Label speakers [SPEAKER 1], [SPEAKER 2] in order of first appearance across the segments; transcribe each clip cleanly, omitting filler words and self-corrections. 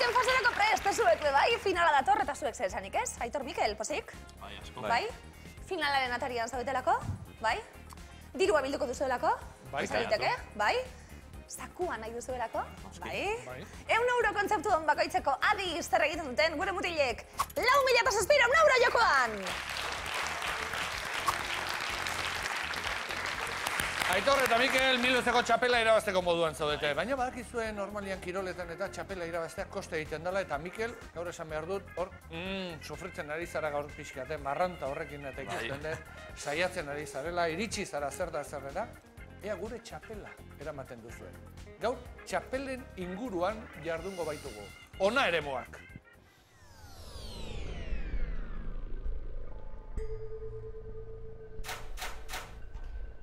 [SPEAKER 1] azken faserako prest, zuek bai, finala dator eta zuek zer esanik ez? Aitor Mikel, posik?
[SPEAKER 2] Bai, asko.
[SPEAKER 1] Bai? Finalaren atarian zaudetelako? Bai? Dirua bilduko duzuelako?
[SPEAKER 3] Bai.
[SPEAKER 1] Izaliteke? Bai? Zakua nahi duzuelako? Bai? 100 € kontzeptuan bakoitzeko adi zer egiten duten gure mutilek 4.000 euro jokoan!
[SPEAKER 3] Aitor eta Mikel, 1000 txapela irabazteko moduan zaudete. Baina badakizue normalian kiroletan eta txapela irabazteak koste egiten dela, eta Mikel, gaur esan behar dut, hor, sufritzen ari zara gaur pixkate, marranta horrekin eta ikusten dut, saiatzen ari zarela, iritsi zara zer da zerrera, ea gure txapela eramaten duzuen. Gaur, txapelen inguruan jardungo baitugu. Ona ere moak.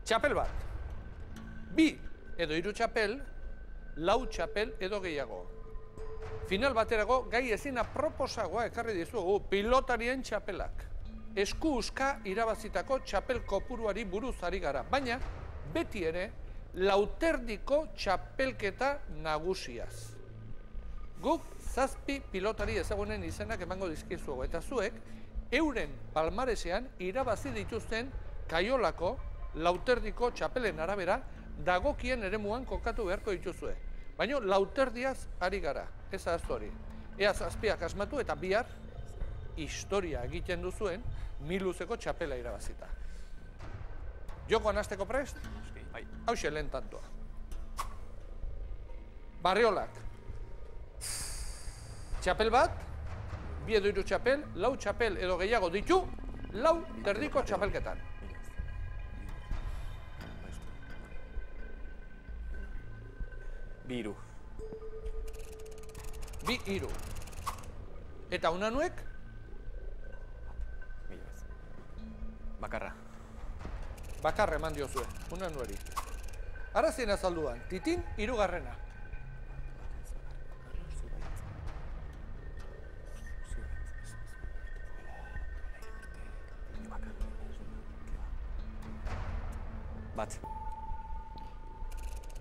[SPEAKER 3] Txapel bat. 2 edo 3 txapel, 4 txapel edo gehiago. Final baterago gai ezin aproposagoa ekarri dizuegu pilotarien txapelak. Esku uska irabazitako txapel kopuruari buruz ari gara, baina beti ere lauterdiko txapelketa nagusiaz. Guk 7 pilotari ezagunen izenak emango dizkizuegu eta zuek euren palmaresean irabazi dituzten Kaiolako lauterdiko txapelen arabera dagokien eremuan kokatu beharko dituzue. Baina lauterdiaz ari gara, ez ahaztu hori. Ea 7ak asmatu eta bihar historia egiten duzuen 1000 txapela irabazita. Jokoan hasteko prest? Hauxe lehen tantoa. Barriolak. Txapel bat, 2 edo 3 txapel, 4 txapel edo gehiago ditu, 4 terdiko txapelketan.
[SPEAKER 2] Biru.
[SPEAKER 3] 2 3. Eta unanuek?
[SPEAKER 2] Bakarra.
[SPEAKER 3] Bakarra eman diozue, unanueri. Arazien azalduan, Titin 3.
[SPEAKER 2] Bat.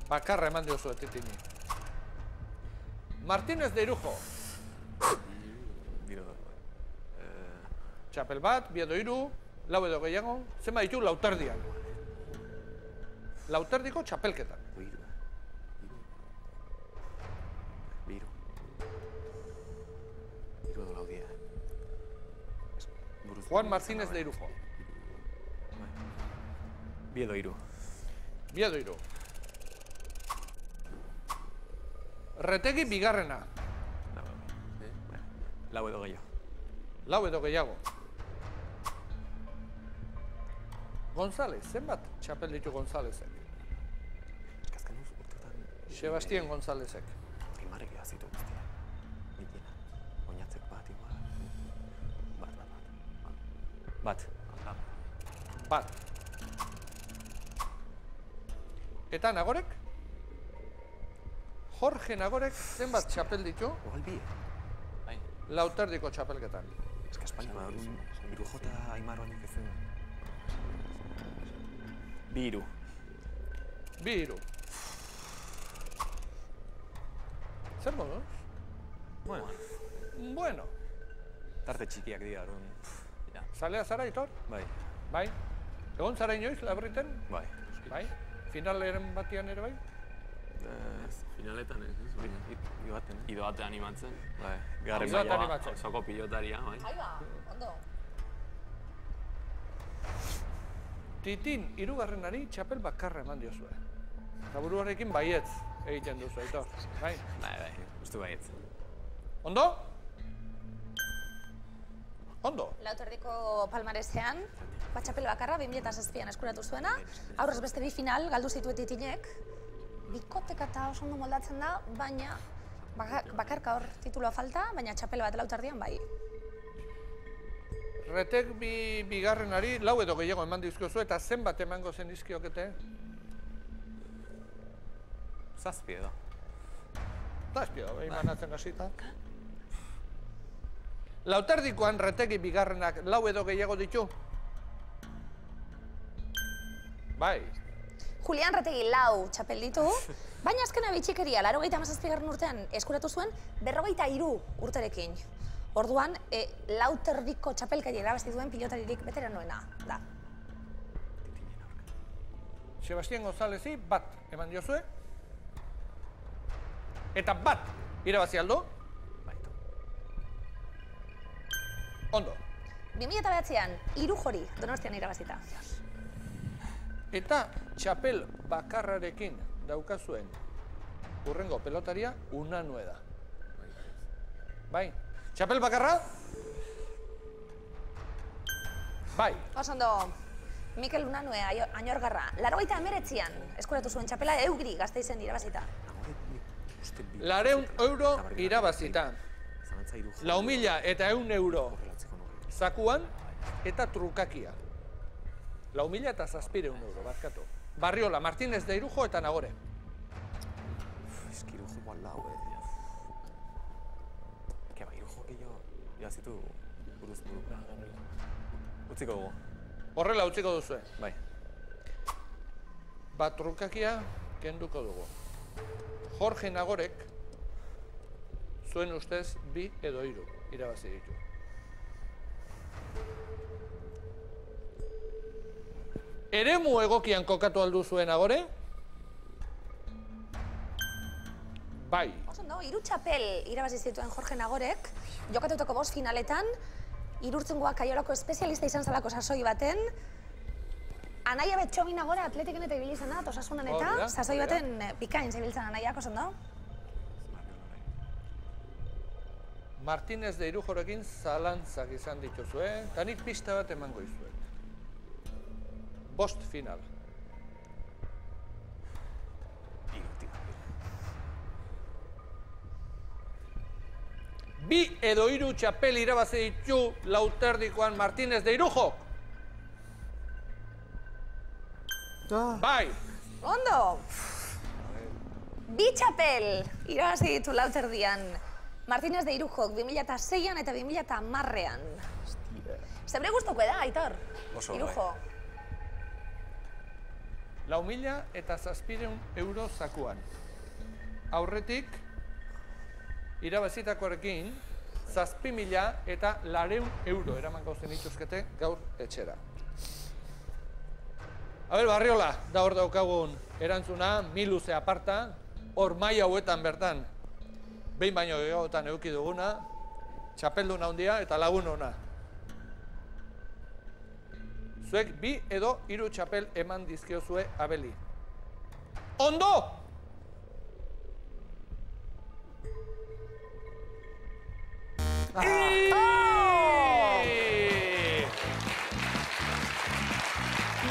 [SPEAKER 3] Bakarra eman diozue, Titini. Martínez de Irujo.
[SPEAKER 2] Biru.
[SPEAKER 3] Txapel bat, 2 edo 3, 4 edo gehiago, zenba ditu lauterdian. Lauterdiko txapelketan.
[SPEAKER 2] Biru. Biru. Biru edo laudia.
[SPEAKER 3] Juan Martínez de Irujo.
[SPEAKER 2] 2 edo 3.
[SPEAKER 3] 2 edo 3. Retegi 2.
[SPEAKER 2] 4 edo gehiago.
[SPEAKER 3] 4 edo gehiago. González, zenbat txapel ditu Gonzálezek?
[SPEAKER 2] Azken urtetan...
[SPEAKER 3] Sebastián Gonzálezek.
[SPEAKER 2] Primarek egazitu guztia. Mitena. Oinatzek bat igual. Bat.
[SPEAKER 3] Bat. Eta Nagorek? Jorge Nagorek zenbat txapel ditu?
[SPEAKER 2] Ogal bi.
[SPEAKER 3] Lauterdiko txapelketan.
[SPEAKER 2] Ez que Espainia Biru jota Aimaroanik ezen. 2 3.
[SPEAKER 3] 2 3. Zer moduz? Bueno.
[SPEAKER 2] Tarte txikiak dira, orduan.
[SPEAKER 3] Zalea zara, Aitor?
[SPEAKER 2] Bai.
[SPEAKER 3] Bai. Egon zara inoiz, Labriten?
[SPEAKER 2] Bai.
[SPEAKER 3] Bai. Finaleren batian ere bai?
[SPEAKER 4] Finaletan ez,
[SPEAKER 2] Idoaten.
[SPEAKER 4] Idoate animatzen.
[SPEAKER 2] Bai. Garren
[SPEAKER 3] Idoate
[SPEAKER 2] maila.
[SPEAKER 3] animatzen.
[SPEAKER 4] Osoko pilotaria, bai.
[SPEAKER 1] Aiba, ondo.
[SPEAKER 3] Titin 3. txapel bakarra eman diozue. Eta buruarekin baietz egiten duzu, Aitor. Bai?
[SPEAKER 2] Bai, uste baietz.
[SPEAKER 3] Ondo? Ondo?
[SPEAKER 1] Lauterdiko palmaresean, txapel bakarra 2007an eskuratu zuena, aurrez beste 2 final galdu zituen Titinek, bikoteka eta oso ondo moldatzen da, baina bakarka hor tituloa falta, baina txapel bat lauterdian bai.
[SPEAKER 3] Retek 2. 4 edo gehiago eman dizkiozu eta zenbat emango zen dizkiokete?
[SPEAKER 2] 7 edo.
[SPEAKER 3] 7 edo, emanatzen hasita. Lauterdikoan Retegi 2. 4 edo gehiago ditu? Bai.
[SPEAKER 1] Julián Retegi 4 txapel ditu, Baina azkena bitxikeria, 87. urtean eskuratu zuen 43 urterekin. Orduan, lauterdiko txapelkai irabazti duen pilotaririk beteranoena da.
[SPEAKER 3] Sebastián Gonzálezi bat eman diozue. Eta bat irabazi aldo. Ondo.
[SPEAKER 1] 2009an, Irujori Donostian irabazita.
[SPEAKER 3] Eta txapel bakarrarekin daukazuen hurrengo pelotaria Unanue da. Bai. Txapel bakarra? Bai.
[SPEAKER 1] Osondo, Mikel Unanue, Añorgarra, 89an eskuratu zuen txapela Eugri Gasteizen irabazita.
[SPEAKER 3] 200 euro irabazita. 4.000 eta 100 euro zakuan eta trukakia. 4.000 eta 700 euro, barkatu. Barriola, Martínez de Irujo eta Nagore.
[SPEAKER 2] Es que Irujo igual lau, Que ba, Irujo gehiago irazitu buruz buru. Utziko dugu.
[SPEAKER 3] Horrela utziko duzue.
[SPEAKER 2] Bai.
[SPEAKER 3] Bat trukakia kenduko dugu. Jorge Nagorek zuen ustez 2 edo 3 irabazi ditu. Eremu egokian kokatu aldu zuen Nagore? Bai.
[SPEAKER 1] Osondo, 3 txapel irabazi zituen Jorge Nagorek, jokatutako 5 finaletan, Irurtzengoa Kaiolako espezialista izan zalako sasoi baten, Anaia Betxomi Nagore atletiken eta ibili izan da, Osasunan eta sasoi baten bikain zebiltzen Anaiak, osondo?
[SPEAKER 3] Martínez de Irujorekin zalantzak izan dituzue, eta nik pista bat emango izuet. 5 final. 2 edo 3 txapel irabazi ditu lauterdikoan Martínez de Irujok. Bai.
[SPEAKER 1] Ondo! 2 txapel irabazi ditu lauterdian Martínez de Irujok 2006an eta 2010an. Zebre guztoko da, Aitor?
[SPEAKER 2] Oso,
[SPEAKER 1] Irujo.
[SPEAKER 3] 4.000 eta 700 euro zakuan. Aurretik, irabazitakoarekin, 7.000 eta 400 euro eramango zenituzkete gaur etxera. Barriola, da hor daukagun erantzuna, miluze aparta, hor maila hauetan bertan, behin baino gehiagotan eduki duguna, txapeldun handia eta lagun ona. Zuek 2 edo 3 txapel eman dizkiozue Abeli. Ondo!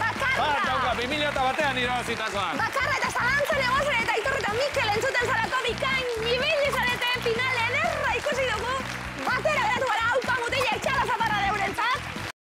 [SPEAKER 3] Bakarra! 2001an irabazitakoa.
[SPEAKER 1] Bakarra eta zalantzan egozen eta Aitor eta Mikel entzuten zalako bikain ibili zarete